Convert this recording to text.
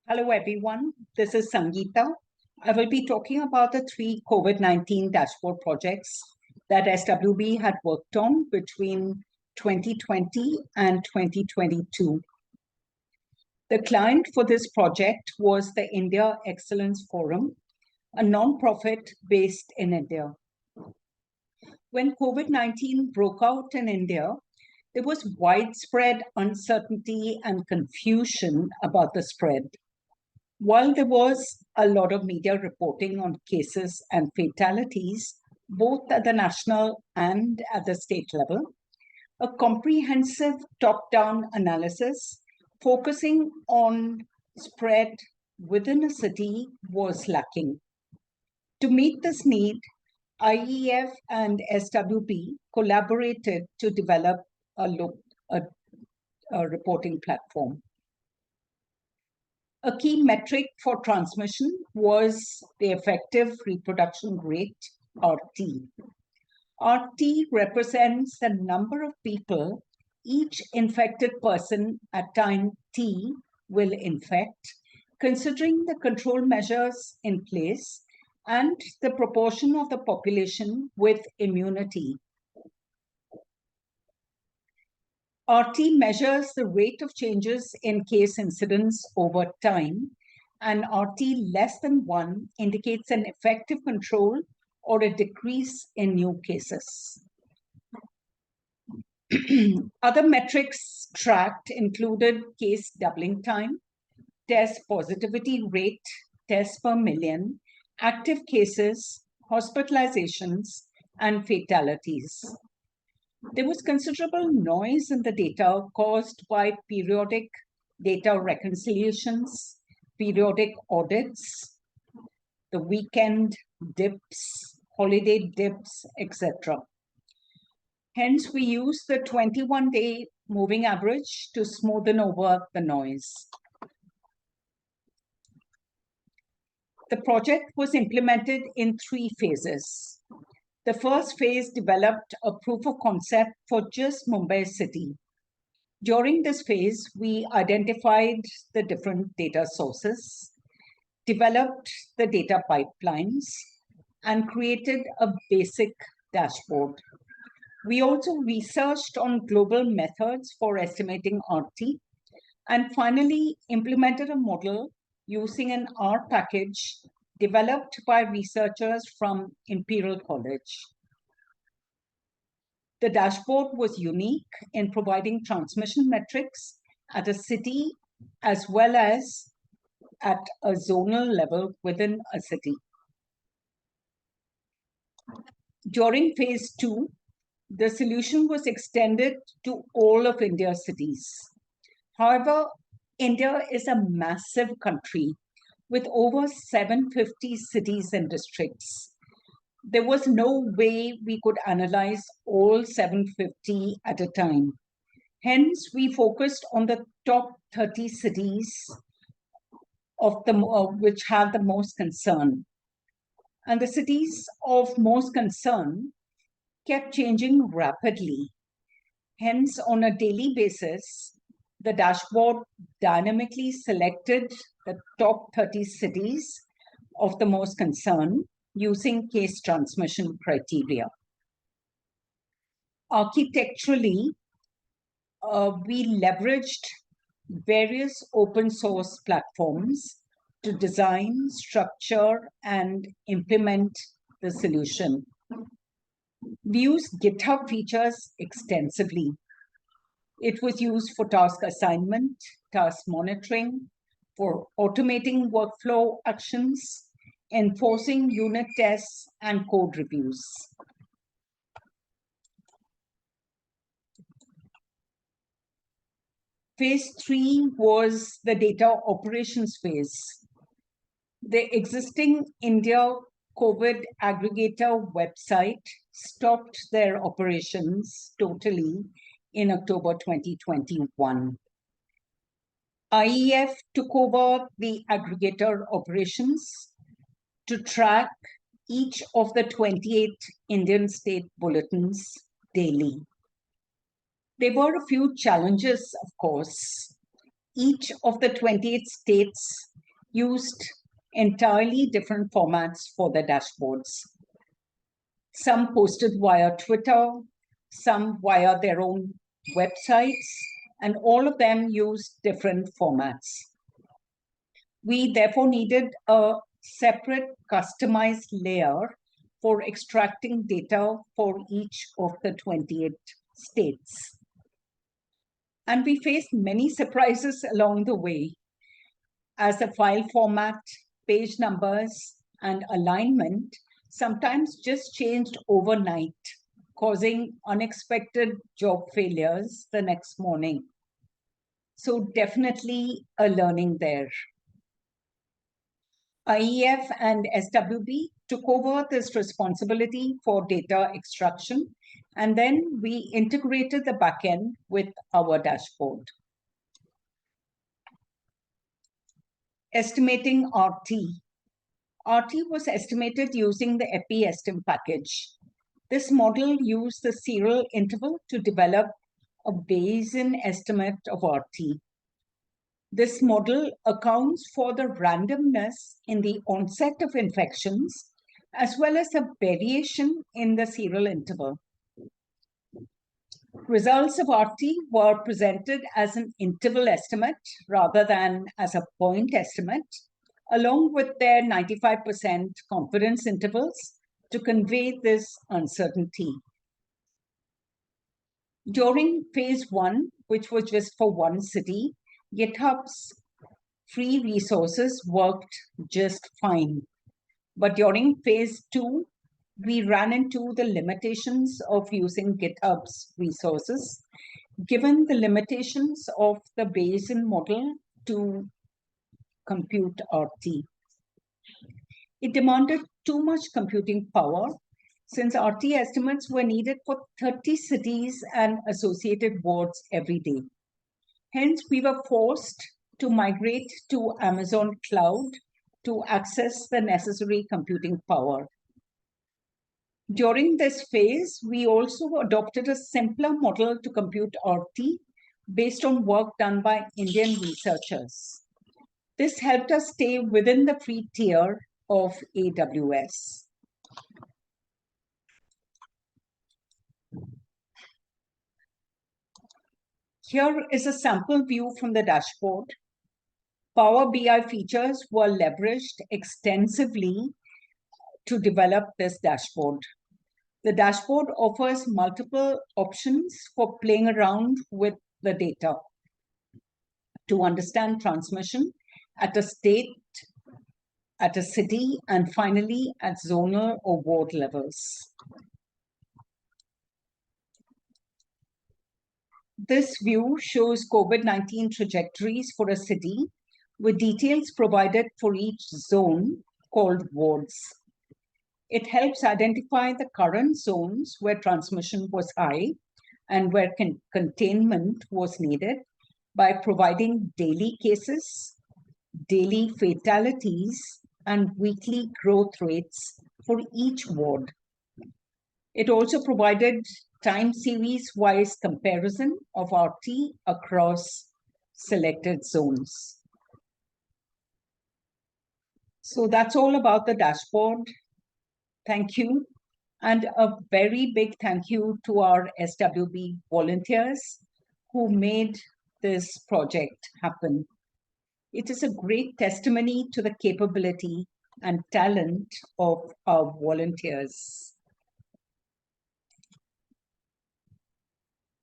Hello, everyone. This is Sangeeta. I will be talking about the three COVID-19 dashboard projects that SWB had worked on between 2020 and 2022. The client for this project was the India Excellence Forum, a non-profit based in India. When COVID-19 broke out in India, there was widespread uncertainty and confusion about the spread. While there was a lot of media reporting on cases and fatalities, both at the national and at the state level, a comprehensive top-down analysis focusing on spread within a city was lacking. To meet this need, IEF and SWB collaborated to develop a reporting platform. A key metric for transmission was the effective reproduction rate, RT. RT represents the number of people each infected person at time T will infect, considering the control measures in place and the proportion of the population with immunity. RT measures the rate of changes in case incidence over time, and RT less than 1 indicates an effective control or a decrease in new cases. Other metrics tracked included case doubling time, test positivity rate, tests per million, active cases, hospitalizations, and fatalities. There was considerable noise in the data caused by periodic data reconciliations, periodic audits, the weekend dips, holiday dips, etc. Hence, we use the 21-day moving average to smoothen over the noise. The project was implemented in 3 phases. The first phase developed a proof of concept for just Mumbai city. During this phase, we identified the different data sources, developed the data pipelines, and created a basic dashboard. We also researched on global methods for estimating RT, and finally implemented a model using an R package developed by researchers from Imperial College. The dashboard was unique in providing transmission metrics at a city as well as at a zonal level within a city. During phase 2, the solution was extended to all of India's cities. However, India is a massive country with over 750 cities and districts. There was no way we could analyze all 750 at a time. Hence, we focused on the top 30 cities of which have the most concern. And the cities of most concern kept changing rapidly. Hence, on a daily basis, the dashboard dynamically selected the top 30 cities of the most concern using case transmission criteria. Architecturally, we leveraged various open source platforms to design, structure, and implement the solution. We used GitHub features extensively. It was used for task assignment, task monitoring, for automating workflow actions, enforcing unit tests, and code reviews. Phase 3 was the data operations phase. The existing India COVID aggregator website stopped their operations totally in October 2021. IEF took over the aggregator operations to track each of the 28 Indian state bulletins daily. There were a few challenges, of course. Each of the 28 states used entirely different formats for their dashboards. Some posted via Twitter, some via their own websites, and all of them used different formats. We therefore needed a separate customized layer for extracting data for each of the 28 states. And we faced many surprises along the way, as the file format, page numbers, and alignment sometimes just changed overnight, causing unexpected job failures the next morning. So definitely a learning there. IEF and SWB took over this responsibility for data extraction, and then we integrated the backend with our dashboard. Estimating RT. RT was estimated using the EPI-Estim package. This model used the serial interval to develop a Bayesian estimate of RT. This model accounts for the randomness in the onset of infections, as well as a variation in the serial interval. Results of RT were presented as an interval estimate rather than as a point estimate, along with their 95% confidence intervals to convey this uncertainty. During phase 1, which was just for one city, GitHub's free resources worked just fine. But during phase 2, we ran into the limitations of using GitHub's resources, given the limitations of the Bayesian model to compute RT. It demanded too much computing power, since RT estimates were needed for 30 cities and associated wards every day. Hence, we were forced to migrate to Amazon Cloud to access the necessary computing power. During this phase, we also adopted a simpler model to compute RT based on work done by Indian researchers. This helped us stay within the free tier of AWS. Here is a sample view from the dashboard. Power BI features were leveraged extensively to develop this dashboard. The dashboard offers multiple options for playing around with the data to understand transmission at a state, at a city, and finally at zonal or ward levels. This view shows COVID-19 trajectories for a city with details provided for each zone called wards. It helps identify the current zones where transmission was high and where containment was needed by providing daily cases, daily fatalities, and weekly growth rates for each ward. It also provided time series-wise comparison of RT across selected zones. So that's all about the dashboard. Thank you. And a very big thank you to our SWB volunteers who made this project happen. It is a great testimony to the capability and talent of our volunteers.